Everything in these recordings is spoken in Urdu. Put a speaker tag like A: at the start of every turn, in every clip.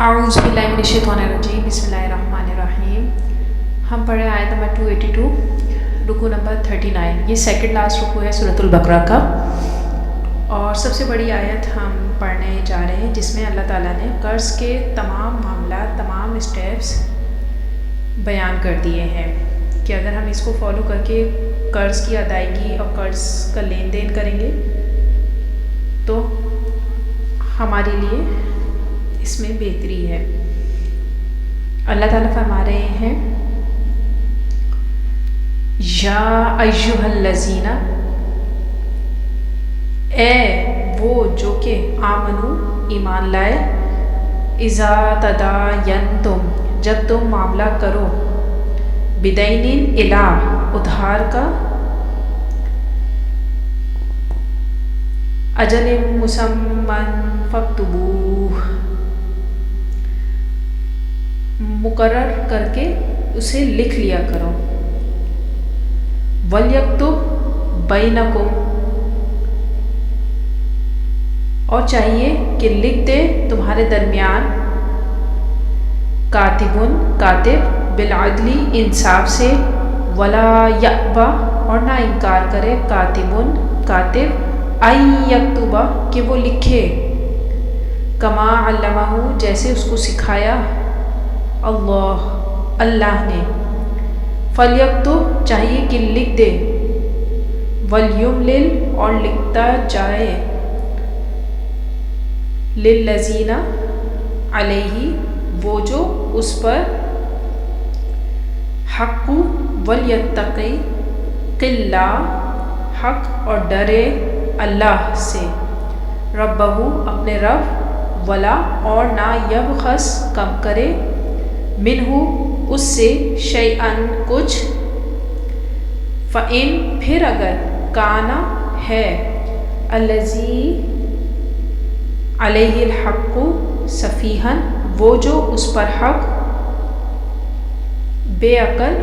A: اعوذ باللہ من الشیطان الرجیم بسم اللہ الرحمن الرحیم۔ ہم پڑھے آیت نمبر 282 رکوع نمبر 39۔ یہ سیکنڈ لاسٹ رکوع ہے سورۃ البقرہ کا، اور سب سے بڑی آیت ہم پڑھنے جا رہے ہیں جس میں اللہ تعالیٰ نے قرض کے تمام معاملات، تمام اسٹیپس بیان کر دیے ہیں کہ اگر ہم اس کو فالو کر کے قرض کی ادائیگی اور قرض کا لین دین کریں گے تو ہمارے لیے اس میں بہتری ہے۔ اللہ تعالیٰ فرما رہے ہیں یا ایھا الذین، اے وہ جو کہ آمنو ایمان لائے، اذا تداینتم جب تم معاملہ کرو، بدین الی ادھار کا، اجل مسمی فاکتبوہ مقرر کر کے اسے لکھ لیا کرو، وَلْيَكْتُبْ بَيْنَكُمْ اور چاہیے کہ لکھ دے تمہارے درمیان، کاتب بالعدل انصاف سے، وَلَا يَأْبَ اور نہ انکار کرے، کاتب أَن يَكْتُبَ کہ وہ لکھے، کما علمہ جیسے اس کو سکھایا اللہ نے، فَلْيَكْتُبْ چاہیے کہ لکھ دے، وَلْيُمْلِلْ اور لکھتا جائے، لِلَّذِينَ عَلَيْهِ وہ جو اس پر حق، وَلْيَتَّقِ اللَّهَ حق اور ڈرے اللہ سے، ربہ اپنے رب، ولا اور نہ یبخس کم کرے، منہ اس سے، شیئن کچھ، فإن پھر اگر، کانا ہے، الذی علیہ الحق سفیہن وہ جو اس پر حق، بے عقل،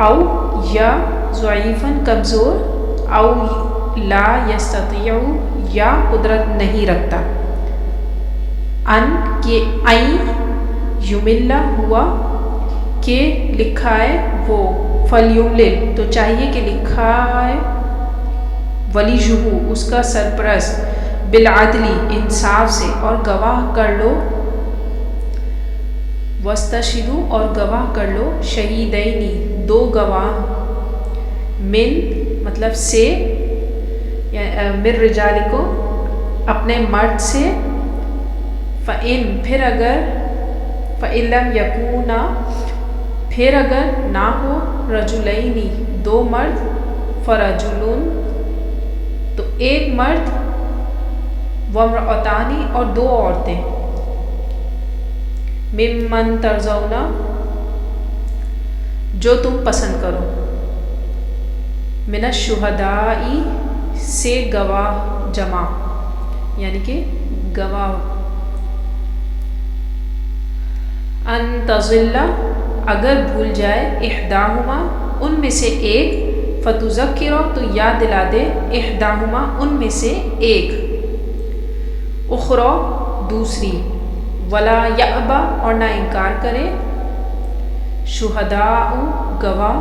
A: او یا ضعیفاً کمزور، او لا یستطیع یا قدرت نہیں رکھتا، ان کہ این یملہ ہوا کہ لکھائے وہ، فلیملل تو چاہیے کہ لکھائے، ولیہ اس کا سرپرست، بالعدل انصاف سے اور گواہ کر لو، واستشہدوا اور گواہ کر لو، شہیدین دو گواہ، من مطلب سے، من رجالکم اپنے مرد سے، فإن پھر اگر، فإن لم یکونا پھر اگر نہ ہو، رجلین دو مرد، فرجل تو ایک مرد، وامرأتان اور دو عورتیں، ممن ترضون جو تم پسند کرو، من الشہداء سے گواہ جمع یعنی کہ گواہ، ان تضل اگر بھول جائے، احداہما ان میں سے ایک، فتذکر تو یاد دلا دے، احداہما ان میں سے ایک، اخری دوسری، ولا یأبا اور نہ انکار کرے، شہداء گواہ،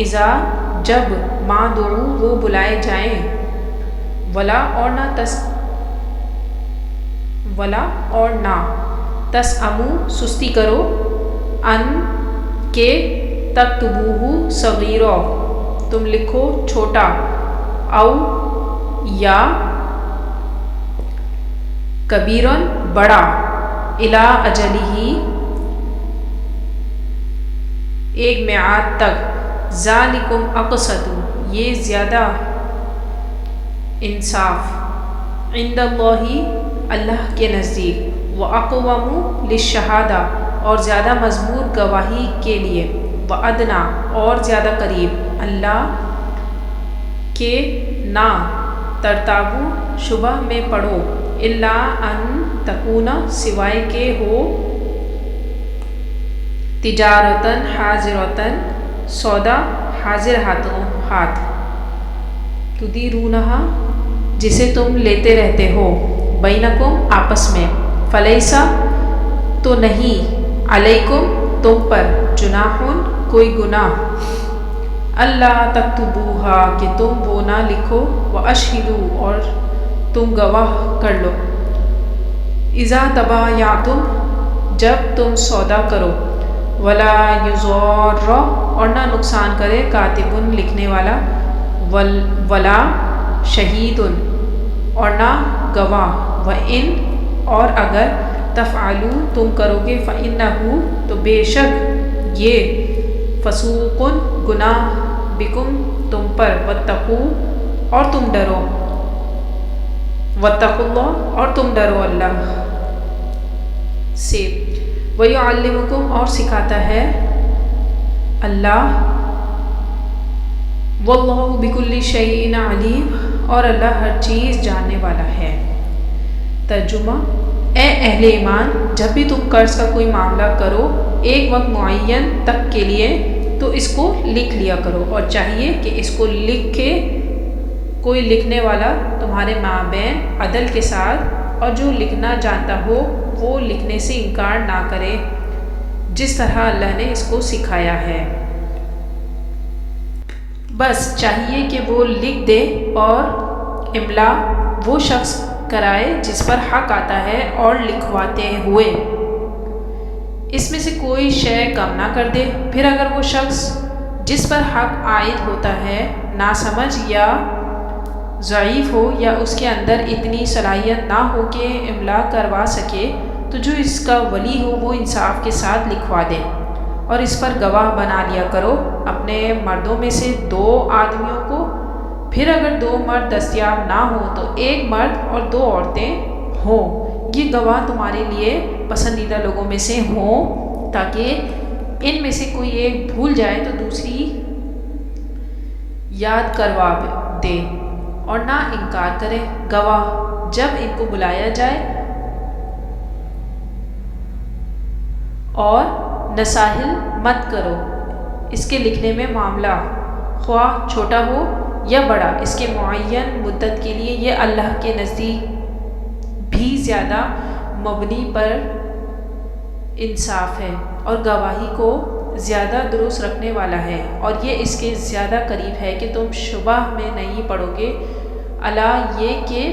A: اذا جب، ما دعو وہ بلائے جائیں، ولا اور نہ تسأموا سستی کرو، ان کے تکتبوہ صغیرا تم لکھو چھوٹا، او یا کبیرن بڑا، الی اجلہ ایک میعاد تک، ذالکم اقسط یہ زیادہ انصاف، عند اللہ اللہ کے نزدیک، وَأَقْوَمُ لِلشَّهَادَةِ اور زیادہ مضبوط گواہی کے لیے، وَأَدْنَىٰ اور زیادہ قریب، اللہ کہ نہ ترتابو شبہ میں پڑو، الا ان تکون سوائے کہ ہو، تجارتاً حاضرتاً سودا حاضر ہاتھ، تدیرونہا جسے تم لیتے رہتے ہو، بینکم آپس میں، فلیسا تو نہیں علیکم تم پر جناحن کوئی گناہ اللہ تکتبوہا کہ تم وہ نہ لکھو واشہدو اور تم گواہ کر لو اذا تبایعتم جب تم سودا کرو ولا یضار اور نہ نقصان کرے کاتب لکھنے والا ولا شہید اور نہ گواہ وَإِن اور اگر تفعلوا تم کرو گے فَإِنَّهُ تو بے شک یہ فسوق گناہ بکم تم پر واتقوا اور تم ڈرو واتقوا اللہ اور تم ڈرو اللہ سے وَيُعَلِّمُكُمْ اور سکھاتا ہے اللہ وَاللَّهُ بِكُلِّ شَيْءٍ عَلِيمٌ اور اللہ ہر چیز جاننے والا ہے۔ ترجمہ: اے اہل ایمان، جب بھی تم قرض کا کوئی معاملہ کرو ایک وقت معین تک کے لیے تو اس کو لکھ لیا کرو اور چاہیے کہ اس کو لکھ کے کوئی لکھنے والا تمہارے مابین عدل کے ساتھ اور جو لکھنا جانتا ہو وہ لکھنے سے انکار نہ کرے جس طرح اللہ نے اس کو سکھایا ہے۔ بس چاہیے کہ وہ لکھ دے اور املا وہ شخص کرائے جس پر حق آتا ہے اور لکھواتے ہوئے اس میں سے کوئی شے کم نہ کر دے۔ پھر اگر وہ شخص جس پر حق عائد ہوتا ہے ناسمجھ یا ضعیف ہو یا اس کے اندر اتنی صلاحیت نہ ہو کہ املا کروا سکے تو جو اس کا ولی ہو وہ انصاف کے ساتھ لکھوا دے اور اس پر گواہ بنا لیا کرو اپنے مردوں میں سے 2 آدمیوں کو۔ پھر اگر 2 مرد دستیاب نہ ہوں تو 1 مرد اور 2 عورتیں ہوں۔ یہ گواہ تمہارے لیے پسندیدہ لوگوں میں سے ہوں تاکہ ان میں سے کوئی ایک بھول جائے تو دوسری یاد کروا دے اور نہ انکار کرے۔ گواہ جب ان کو بلایا جائے اور نساہل مت کرو اس کے لکھنے میں معاملہ خواہ چھوٹا ہو یا بڑا اس کے معین مدت کے لیے یہ اللہ کے نزدیک بھی زیادہ مبنی پر انصاف ہے اور گواہی کو زیادہ درست رکھنے والا ہے اور یہ اس کے زیادہ قریب ہے کہ تم شبہ میں نہیں پڑو گے الا یہ کہ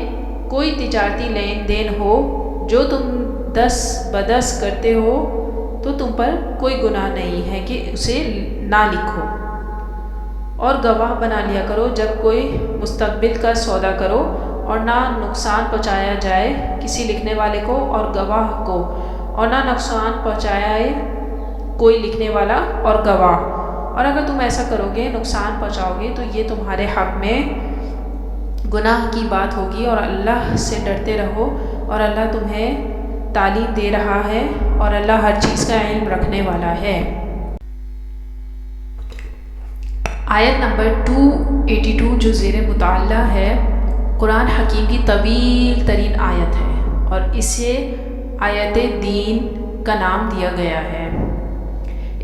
A: کوئی تجارتی لین دین ہو جو تم دست بدست کرتے ہو تو تم پر کوئی گناہ نہیں ہے کہ اسے نہ لکھو اور گواہ بنا لیا کرو جب کوئی مستقبل کا سودا کرو اور نہ نقصان پہنچایا جائے کسی لکھنے والے کو اور گواہ کو اور نہ نقصان پہنچائے کوئی لکھنے والا اور گواہ اور اگر تم ایسا کرو گے نقصان پہنچاؤ گے تو یہ تمہارے حق میں گناہ کی بات ہوگی اور اللہ سے ڈرتے رہو اور اللہ تمہیں تعلیم دے رہا ہے اور اللہ ہر چیز کا علم رکھنے والا ہے۔ آیت نمبر 282 جو زیر مطالعہ ہے قرآن حکیم کی طویل ترین آیت ہے اور اسے آیت دین کا نام دیا گیا ہے۔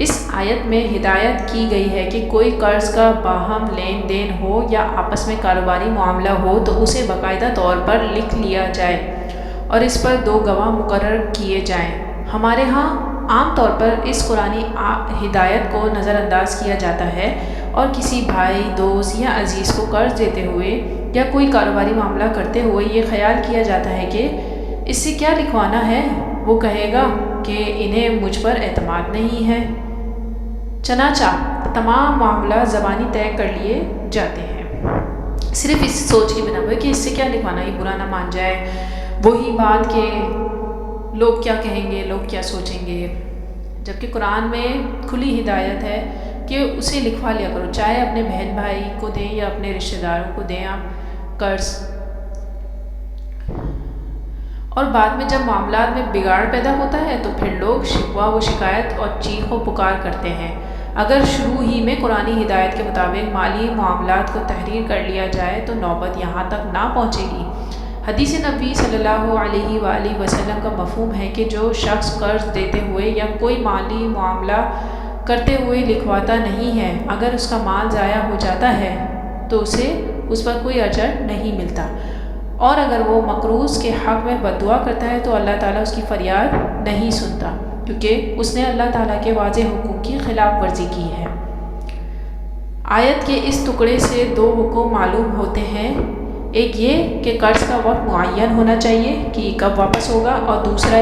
A: اس آیت میں ہدایت کی گئی ہے کہ کوئی قرض کا باہم لین دین ہو یا آپس میں کاروباری معاملہ ہو تو اسے باقاعدہ طور پر لکھ لیا جائے اور اس پر 2 گواہ مقرر کیے جائیں۔ ہمارے ہاں عام طور پر اس قرآنی ہدایت کو نظر انداز کیا جاتا ہے اور کسی بھائی دوست یا عزیز کو قرض دیتے ہوئے یا کوئی کاروباری معاملہ کرتے ہوئے یہ خیال کیا جاتا ہے کہ اس سے کیا لکھوانا ہے، وہ کہے گا کہ انہیں مجھ پر اعتماد نہیں ہے، چنانچہ تمام معاملہ زبانی طے کر لیے جاتے ہیں صرف اس سوچ کی بنا پر کہ اس سے کیا لکھوانا، یہ برا نہ مان جائے، وہی بات کہ لوگ کیا کہیں گے، لوگ کیا سوچیں گے، جبکہ قرآن میں کھلی ہدایت ہے کہ اسے لکھوا لیا کرو، چاہے اپنے بہن بھائی کو دیں یا اپنے رشتہ داروں کو دیں آپ قرض۔ اور بعد میں جب معاملات میں بگاڑ پیدا ہوتا ہے تو پھر لوگ شکوہ و شکایت اور چیخ و پکار کرتے ہیں۔ اگر شروع ہی میں قرآنی ہدایت کے مطابق مالی معاملات کو تحریر کر لیا جائے تو نوبت یہاں تک نہ پہنچے گی۔ حدیث نبی صلی اللہ علیہ وآلہ وسلم کا مفہوم ہے کہ جو شخص قرض دیتے ہوئے یا کوئی مالی معاملہ کرتے ہوئے لکھواتا نہیں ہے اگر اس کا مال ضائع ہو جاتا ہے تو اسے اس پر کوئی اجر نہیں ملتا۔ اور اگر وہ مقروض کے حق میں بددعا کرتا ہے تو اللہ تعالیٰ اس کی فریاد نہیں سنتا، کیونکہ اس نے اللہ تعالیٰ کے واضح حکم کی خلاف ورزی کی ہے۔ آیت کے اس ٹکڑے سے دو حکم معلوم ہوتے ہیں، ایک یہ کہ قرض کا وقت معین ہونا چاہیے کہ کب واپس ہوگا، اور دوسرا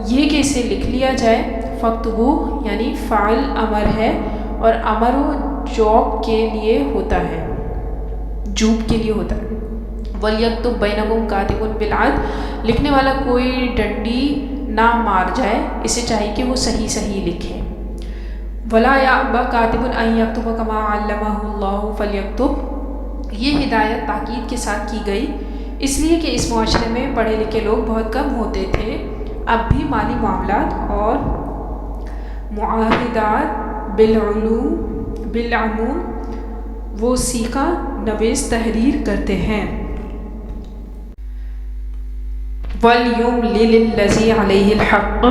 A: یہ کہ اسے لکھ لیا جائے۔ فَاكْتُبُوهُ یعنی فعل امر ہے، اور امر جوب کے لیے ہوتا ہے، جوب کے لیے ہوتا ہے۔ وَلْيَكْتُبْ بَيْنَكُمْ كَاتِبٌ بِالْعَدْلِ لکھنے والا کوئی ڈنڈی نہ مار جائے، اسے چاہیے کہ وہ صحیح صحیح لکھے۔ وَلَا يَأْبَ كَاتِبٌ أَن يَكْتُبَ كَمَا عَلَّمَهُ اللَّهُ فَلْيَكْتُبْ یہ ہدایت تاکید کے ساتھ کی گئی، اس لیے کہ اس معاشرے میں پڑھے لکھے لوگ بہت کم ہوتے تھے۔ اب بھی مالی معاملات اور معاہدات بالعموم وہ سیکھا نویس تحریر کرتے ہیں۔ وَلْيُمْلِلِ الَّذِي عَلَيْهِ الْحَقُّ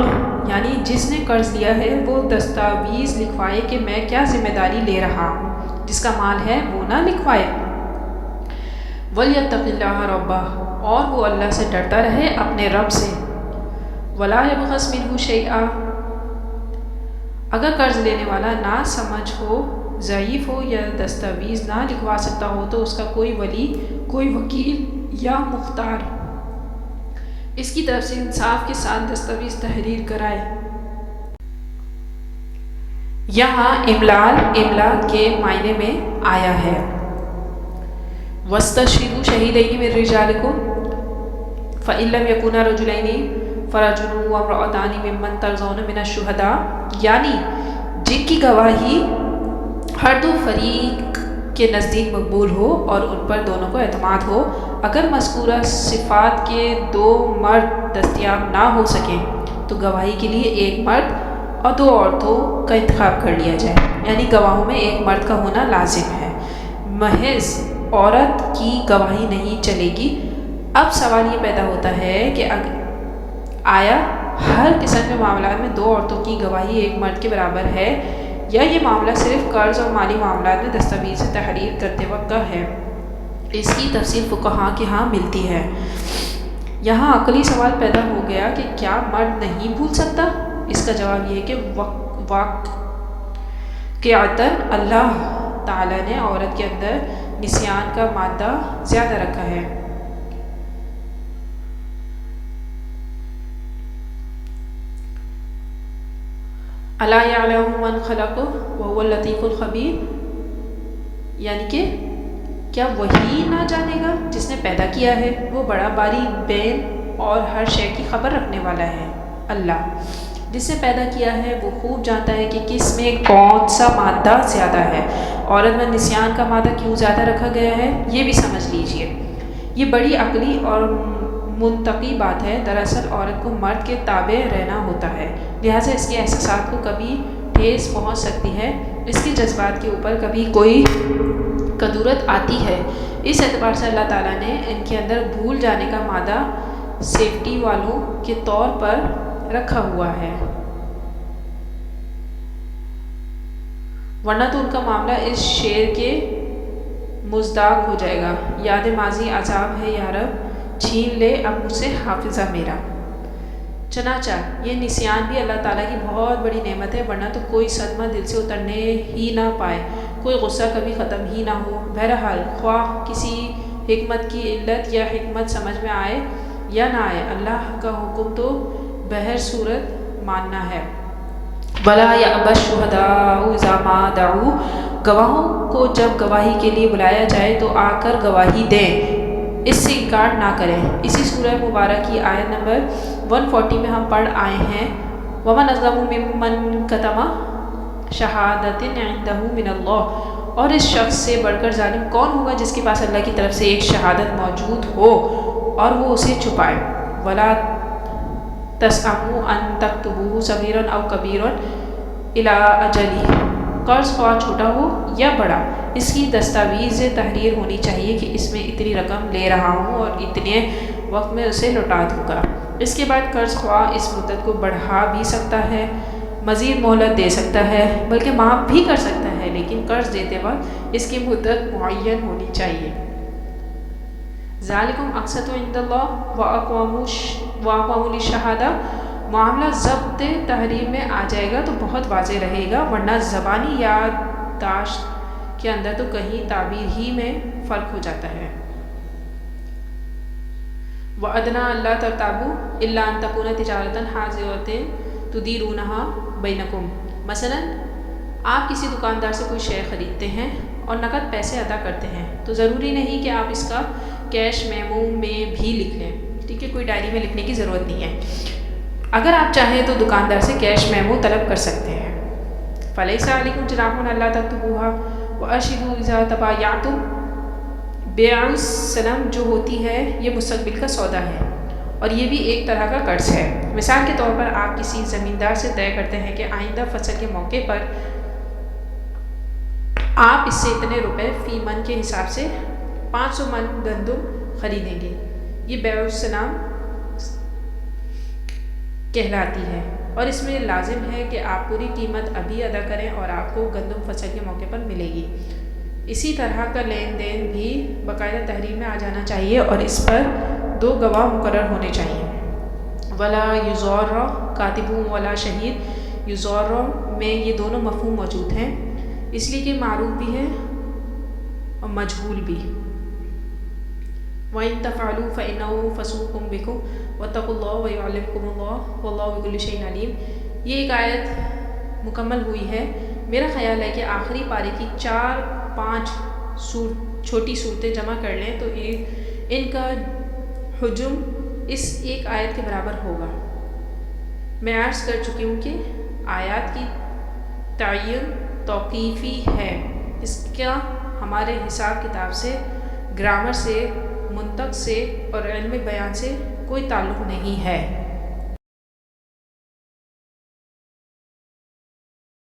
A: یعنی جس نے قرض لیا ہے وہ دستاویز لکھوائے کہ میں کیا ذمہ داری لے رہا ہوں، جس کا مال ہے وہ نہ لکھوائے۔ وَلْيَتَّقِ اللَّهَ رَبَّهُ اور وہ اللہ سے ڈرتا رہے اپنے رب سے۔ وَلَا يَبْخَسْ مِنْهُ شَيْئًا اگر قرض لینے والا نا سمجھ ہو، ضعیف ہو یا دستاویز نہ لکھوا سکتا ہو تو اس کا کوئی ولی، کوئی وکیل یا مختار اس کی طرف سے انصاف کے ساتھ دستاویز تحریر کرائے۔ یہاں املا کے معنی میں آیا ہے وَاسْتَشْهِدُوا شَهِيدَيْنِ مِن رِجَالِكُمْ فَإِن لَّمْ يَكُونَا رَجُلَيْنِ فَرَجُلٌ وَامْرَأَتَانِ مِمَّن تَرْضَوْنَ مِنَ الشُّهَدَاءِ یعنی جن کی گواہی ہر دو فریق کے نزدیک مقبول ہو اور ان پر دونوں کو اعتماد ہو، اگر مذکورہ صفات کے دو مرد دستیاب نہ ہو سکیں تو گواہی کے لیے ایک مرد اور دو عورتوں کا انتخاب کر لیا جائے، یعنی گواہوں میں ایک مرد کا ہونا لازم ہے، محض عورت کی گواہی نہیں چلے گی۔ اب سوال یہ پیدا ہوتا ہے کہ آیا ہر قسم کے معاملات میں دو عورتوں کی گواہی ایک مرد کے برابر ہے، یا یہ معاملہ صرف قرض اور مالی معاملات میں دستاویز تحریر کرتے وقت کا ہے؟ اس کی تفصیل فقہاء کے ہاں ملتی ہے۔ یہاں عقلی سوال پیدا ہو گیا کہ کیا مرد نہیں بھول سکتا؟ اس کا جواب یہ ہے کہ واقعتاً اللہ تعالیٰ نے عورت کے اندر نسیان کا مادہ زیادہ رکھا ہے۔ اَلَا يَعْلَمُ مَنْ خَلَقَ وَهُوَ اللَّطِيفُ الْخَبِيرُ یعنی کہ کیا وہی نہ جانے گا جس نے پیدا کیا ہے، وہ بڑا باری بین اور ہر شے کی خبر رکھنے والا ہے۔ اللہ جس نے پیدا کیا ہے وہ خوب جانتا ہے کہ کس میں کون سا مادہ زیادہ ہے، عورت میں نسیان کا مادہ کیوں زیادہ رکھا گیا ہے، یہ بھی سمجھ لیجئے۔ یہ بڑی عقلی اور منطقی بات ہے۔ دراصل عورت کو مرد کے تابع رہنا ہوتا ہے، لہٰذا اس کے احساسات کو کبھی ٹھیس پہنچ سکتی ہے، اس کے جذبات کے اوپر کبھی کوئی کدورت آتی ہے۔ اس اعتبار سے اللہ تعالیٰ نے ان کے اندر بھول جانے کا مادہ سیفٹی والوں کے طور پر رکھا ہوا ہے، ورنہ تو ان کا معاملہ اس شعر کے مزداق ہو جائے گا، یاد ماضی عذاب ہے یا رب، چھین لے اب مجھ سے حافظہ میرا۔ چنانچہ یہ نسیان بھی اللہ تعالیٰ کی بہت بڑی نعمت ہے، ورنہ تو کوئی صدمہ دل سے اترنے ہی نہ پائے، کوئی غصہ کبھی ختم ہی نہ ہو۔ بہرحال خواہ کسی حکمت کی علت یا حکمت سمجھ میں آئے یا نہ آئے، اللہ کا حکم تو بہر صورت ماننا ہے۔ وَلَا يَأْبَ الشُّهَدَاءُ إِذَا مَا دَعُوا گواہوں کو جب گواہی کے لیے بلایا جائے تو آ کر گواہی دیں، اس سے انکار نہ کریں۔ اسی سورہ مبارک کی آیت نمبر 140 میں ہم پڑھ آئے ہیں وَمَنْ أَظْلَمُ مِمَّنْ كَتَمَ شَهَادَةٍ عِنْدَهُ مِنَ اللَّهِ اور اس شخص سے بڑھ کر ظالم کون ہوگا جس کے پاس اللہ کی طرف سے ایک شہادت موجود ہو اور وہ اسے چھپائے۔ وَلَا تَسْأَمُوا أَن تَكْتُبُوهُ صَغِيرًا أَوْ كَبِيرًا إِلَىٰ أَجَلِهِ قرض خواہ چھوٹا ہو یا بڑا، اس کی دستاویز تحریر ہونی چاہیے کہ اس میں اتنی رقم لے رہا ہوں اور اتنے وقت میں اسے لوٹا دوں گا۔ اس کے بعد قرض خواہ اس مدت کو بڑھا بھی سکتا ہے، مزید مہلت دے سکتا ہے، بلکہ معاف بھی کر سکتا ہے، لیکن قرض دیتے وقت اس کی مدت معین ہونی چاہیے۔ ذالکم اقسط عند اللہ واقوام للشہادہ، معاملہ ضبط تحریر میں آ جائے گا تو بہت واضح رہے گا، ورنہ زبانی یادداشت کے اندر تو کہیں تعبیر ہی میں فرق ہو جاتا ہے۔ وَأَدْنَىٰ أَلَّا تَرْتَابُوا إِلَّا أَن تَكُونَ تِجَارَةً حَاضِرَةً تُدِيرُونَهَا بَيْنَكُمْ، مثلاً آپ کسی دکاندار سے کوئی شے خریدتے ہیں اور نقد پیسے ادا کرتے ہیں تو ضروری نہیں کہ آپ اس کا کیش میمو میں بھی لکھ لیں، ٹھیک ہے، کوئی ڈائری میں لکھنے کی ضرورت نہیں ہے۔ اگر آپ چاہیں تو دکاندار سے کیش میمو طلب کر سکتے ہیں۔ فَلَيْسَ عَلَيْكُمْ جُنَاحٌ أَلَّا تَكْتُبُوهَا وَأَشْهِدُوا إِذَا تَبَايَعْتُمْ، بیع السلم جو ہوتی ہے یہ مستقبل کا سودا ہے اور یہ بھی ایک طرح کا قرض ہے۔ مثال کے طور پر آپ کسی زمیندار سے طے کرتے ہیں کہ آئندہ فصل کے موقع پر آپ اس سے اتنے روپے فی من کے حساب سے 500 من گندم خریدیں گے، یہ بیع السلام کہلاتی ہے اور اس میں لازم ہے کہ آپ پوری قیمت ابھی ادا کریں اور آپ کو گندم فصل کے موقع پر ملے گی۔ اسی طرح کا لین دین بھی باقاعدہ تحریر میں آ جانا چاہیے اور اس پر 2 گواہ مقرر ہونے چاہیے۔ ولا یضار کاتب ولا شہید، یضار میں یہ دونوں مفہوم موجود ہیں اس لیے کہ معروف بھی ہے اور مجہول بھی۔ وَإِن تَفْعَلُوا فَإِنَّهُ فَسُوقٌ بِكُمْ وَاتَّقُوا اللَّهَ وَيُعَلِّمُكُمُ اللَّهُ وَاللَّهُ بِكُلِّ شَيْءٍ عَلِيمٌ۔ یہ ایک آیت مکمل ہوئی ہے۔ میرا خیال ہے کہ آخری پارے کی 4-5 چھوٹی صورتیں جمع کر لیں تو ان کا حجم اس ایک آیت کے برابر ہوگا۔ میں عرض کر چکی ہوں کہ آیات کی تعین توقیفی ہے، اس کا ہمارے حساب کتاب سے، گرامر سے، منطق سے اور علم بیان سے کوئی تعلق نہیں ہے۔